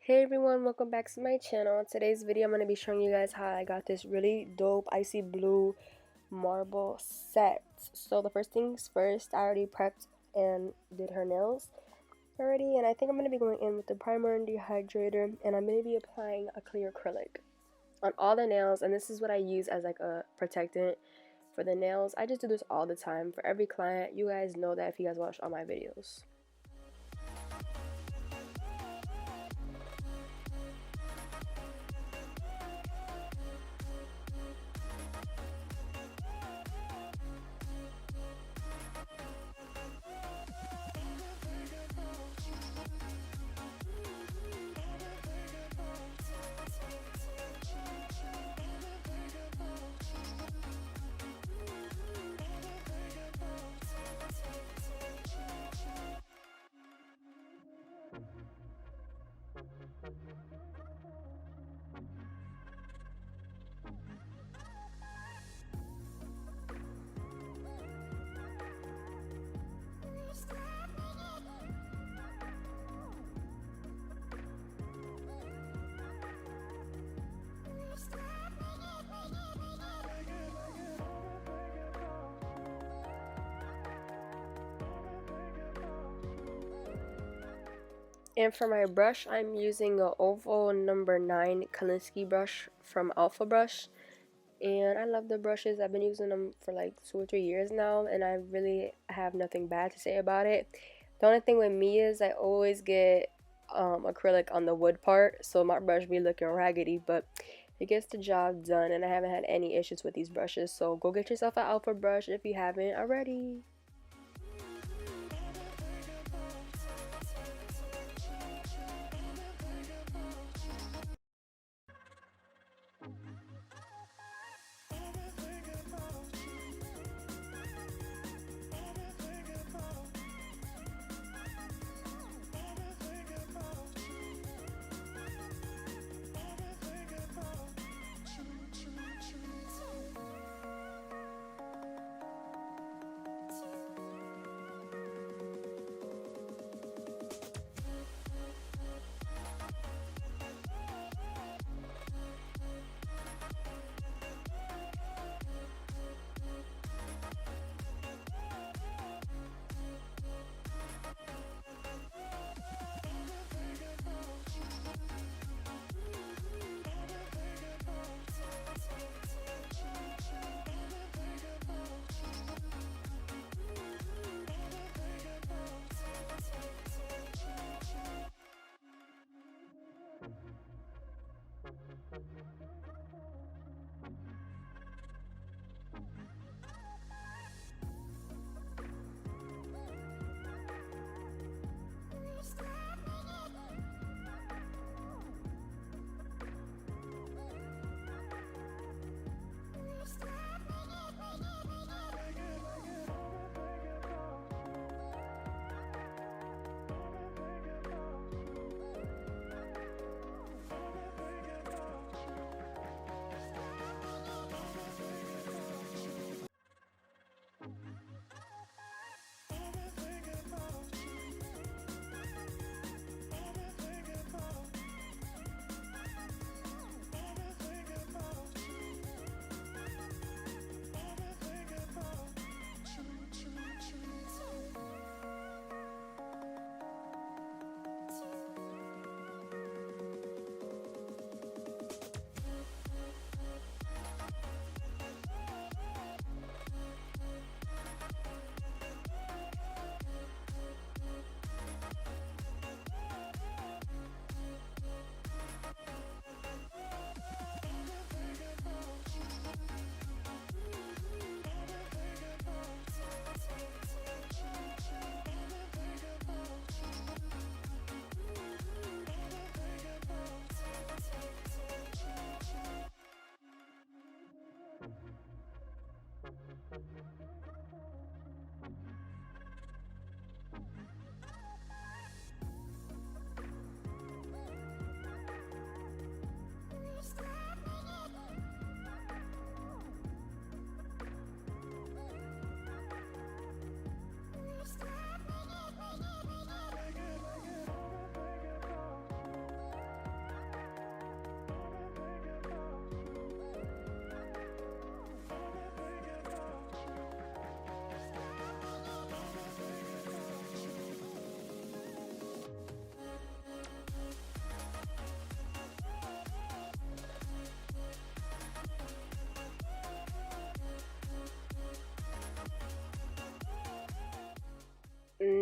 Hey everyone, welcome back to my channel. In today's video I'm going to be showing you guys how I got this really dope icy blue marble set. So the first things first, I already prepped and did her nails already, and I think I'm going to be going in with the primer and dehydrator, and I'm going to be applying a clear acrylic on all the nails, and this is what I use as like a protectant for the nails. I just do this all the time for every client. You guys know that if you guys watch all my videos. And for my brush, I'm using a oval number 9 Kalinsky brush from Alpha Brush. And I love the brushes. I've been using them for like 2 or 3 years now, and I really have nothing bad to say about it. The only thing with me is I always get acrylic on the wood part, so my brush be looking raggedy, but it gets the job done, and I haven't had any issues with these brushes. So go get yourself an Alpha brush if you haven't already.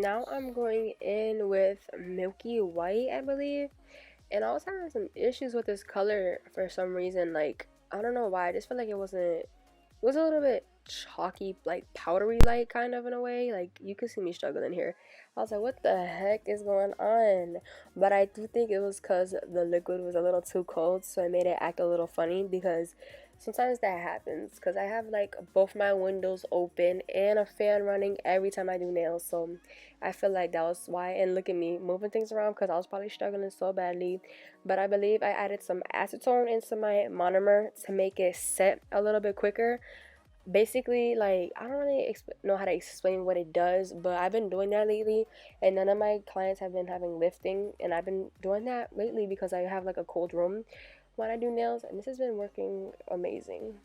now I'm going in with Milky White, I believe. And I was having some issues with this color for some reason. Like, I don't know why. I just felt like it was a little bit chalky, like powdery light kind of in a way. Like, you could see me struggling here. I was like, what the heck is going on? But I do think it was because the liquid was a little too cold, so it made it act a little funny, because sometimes that happens because I have like both my windows open and a fan running every time I do nails. So I feel like that was why. And look at me moving things around because I was probably struggling so badly. But I believe I added some acetone into my monomer to make it set a little bit quicker. Basically, like, I don't really know how to explain what it does, but I've been doing that lately, and none of my clients have been having lifting, and I've been doing that lately because I have like a cold room when I do nails, and this has been working amazing.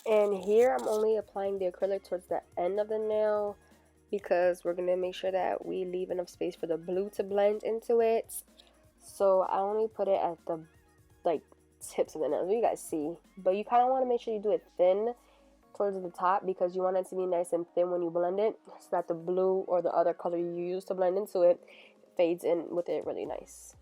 And here I'm only applying the acrylic towards the end of the nail because we're going to make sure that we leave enough space for the blue to blend into it. So I only put it at the like tips of the nails, you guys see, but you kind of want to make sure you do it thin towards the top because you want it to be nice and thin when you blend it, so that the blue or the other color you use to blend into it fades in with it really nice.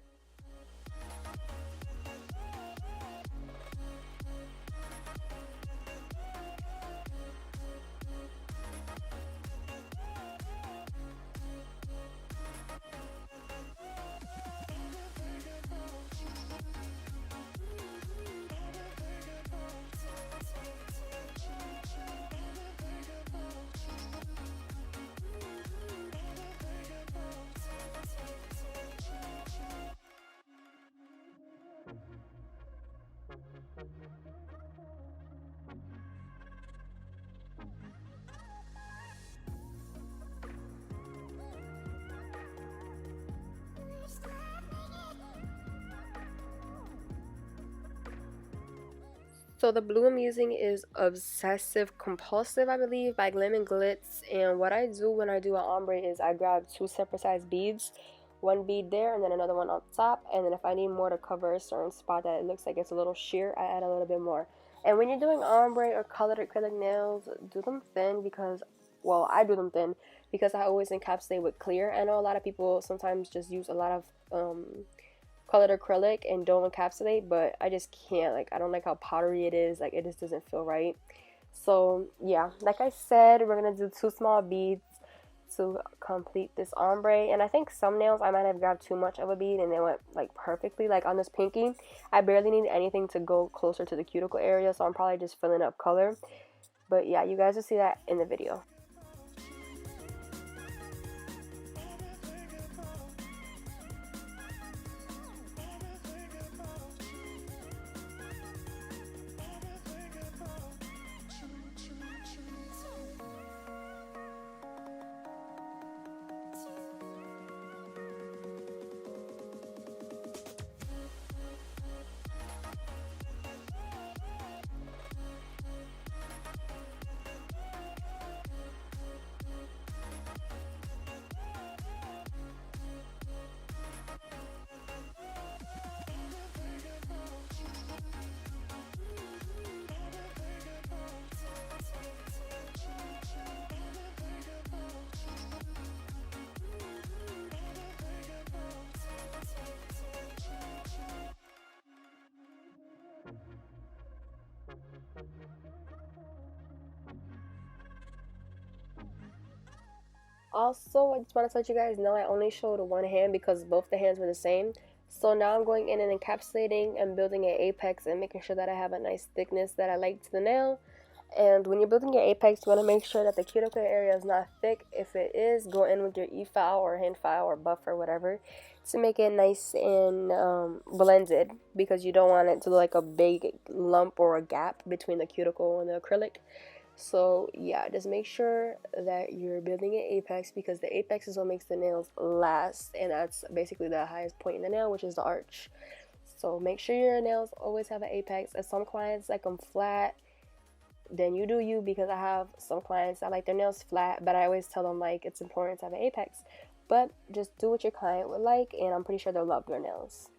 So the blue I'm using is Obsessive Compulsive, I believe, by Glim and Glitz. And what I do when I do an ombre is I grab two separate size beads, one bead there and then another one on top. And then if I need more to cover a certain spot that it looks like it's a little sheer, I add a little bit more. And when you're doing ombre or colored acrylic nails, do them thin because, well, I do them thin because I always encapsulate with clear. I know a lot of people sometimes just use a lot of colored acrylic and don't encapsulate, but I just can't. Like, I don't like how powdery it is. Like, it just doesn't feel right. So yeah, like I said, we're gonna do two small beads to complete this ombre. And I think some nails I might have grabbed too much of a bead and they went like perfectly. Like on this pinky, I barely need anything to go closer to the cuticle area, so I'm probably just filling up color. But yeah, you guys will see that in the video. Also, I just want to let you guys know I only showed one hand because both the hands were the same. So now I'm going in and encapsulating and building an apex and making sure that I have a nice thickness that I like to the nail. And when you're building your apex, you want to make sure that the cuticle area is not thick. If it is, go in with your e-file or hand file or buff or whatever to make it nice and blended, because you don't want it to look like a big lump or a gap between the cuticle and the acrylic. So yeah, just make sure that you're building an apex, because the apex is what makes the nails last, and that's basically the highest point in the nail, which is the arch. So make sure your nails always have an apex. As some clients like them flat, then you do you, because I have some clients that like their nails flat, but I always tell them like it's important to have an apex. But just do what your client would like, and I'm pretty sure they'll love your nails.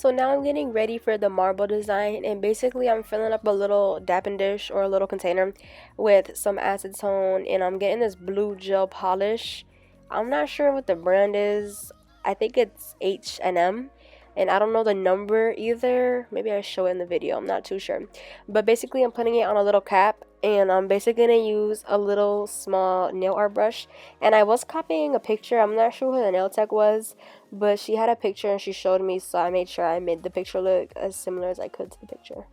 So now I'm getting ready for the marble design, and basically I'm filling up a little dapping dish or a little container with some acetone, and I'm getting this blue gel polish. I'm not sure what the brand is. I think it's H&M, and I don't know the number either. Maybe I show it in the video. I'm not too sure. But basically I'm putting it on a little cap, and I'm basically going to use a little small nail art brush. And I was copying a picture. I'm not sure who the nail tech was, but she had a picture and she showed me, so I made sure I made the picture look as similar as I could to the picture.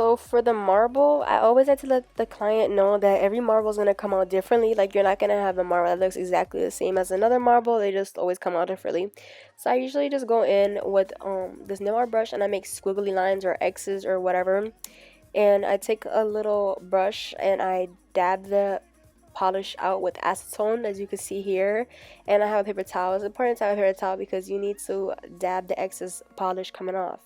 So for the marble, I always like to let the client know that every marble is gonna come out differently. Like you're not gonna have a marble that looks exactly the same as another marble. They just always come out differently. So I usually just go in with this nail art brush and I make squiggly lines or X's or whatever. And I take a little brush and I dab the polish out with acetone, as you can see here. And I have a paper towel. It's important to have a paper towel because you need to dab the excess polish coming off,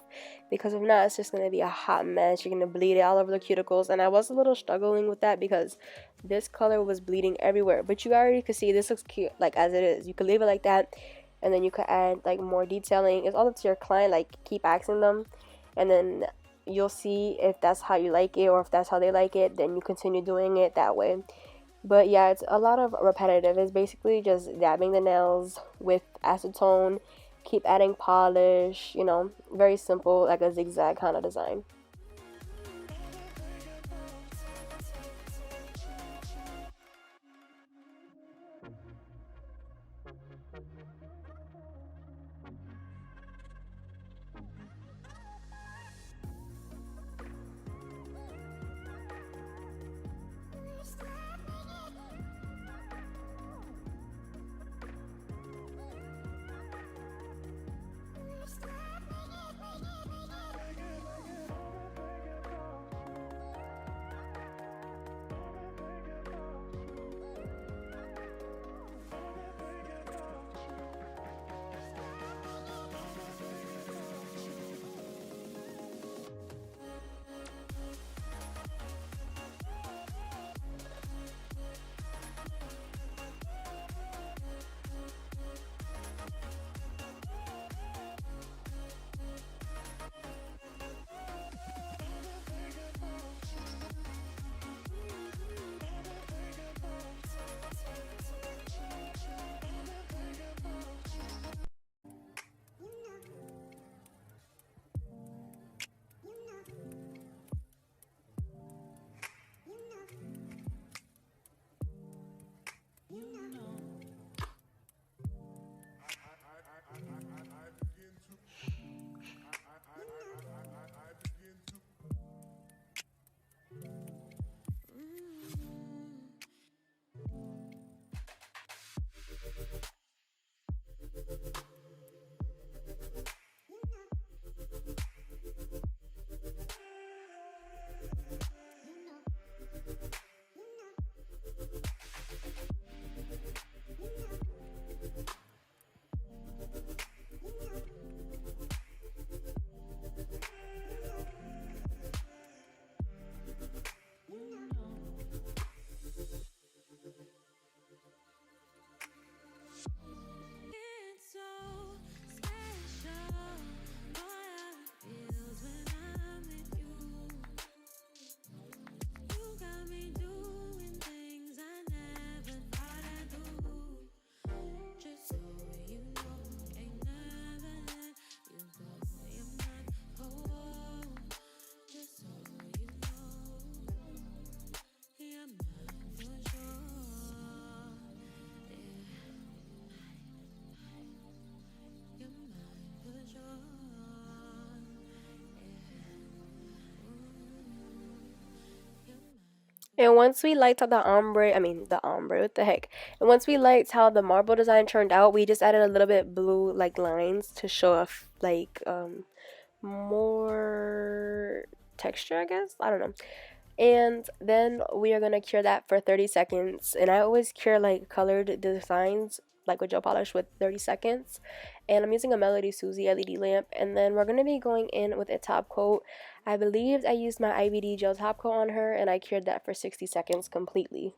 because if not, it's just going to be a hot mess. You're going to bleed it all over the cuticles, and I was a little struggling with that because this color was bleeding everywhere. But you already could see this looks cute like as it is. You could leave it like that, and then you could add like more detailing. It's all up to your client. Like, keep asking them, and then you'll see if that's how you like it or if that's how they like it. Then you continue doing it that way. But yeah, it's a lot of repetitive. It's basically just dabbing the nails with acetone, keep adding polish, you know, very simple, like a zigzag kind of design. And once we liked how the ombre, what the heck? And once we liked how the marble design turned out, we just added a little bit blue like lines to show off like more texture, I guess. I don't know. And then we are gonna cure that for 30 seconds. And I always cure like colored designs like with gel polish with 30 seconds. And I'm using a Melody Susie LED lamp. And then we're gonna be going in with a top coat. I believe I used my IVD gel top coat on her and I cured that for 60 seconds completely.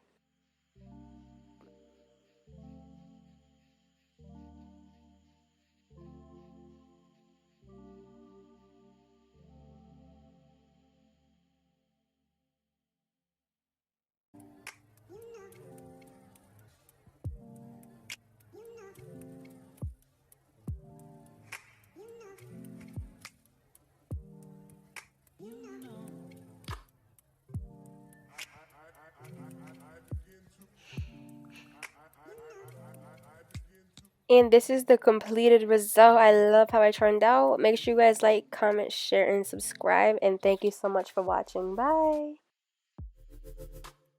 And this is the completed result. I love how I turned out. Make sure you guys like, comment, share, and subscribe. And thank you so much for watching. Bye.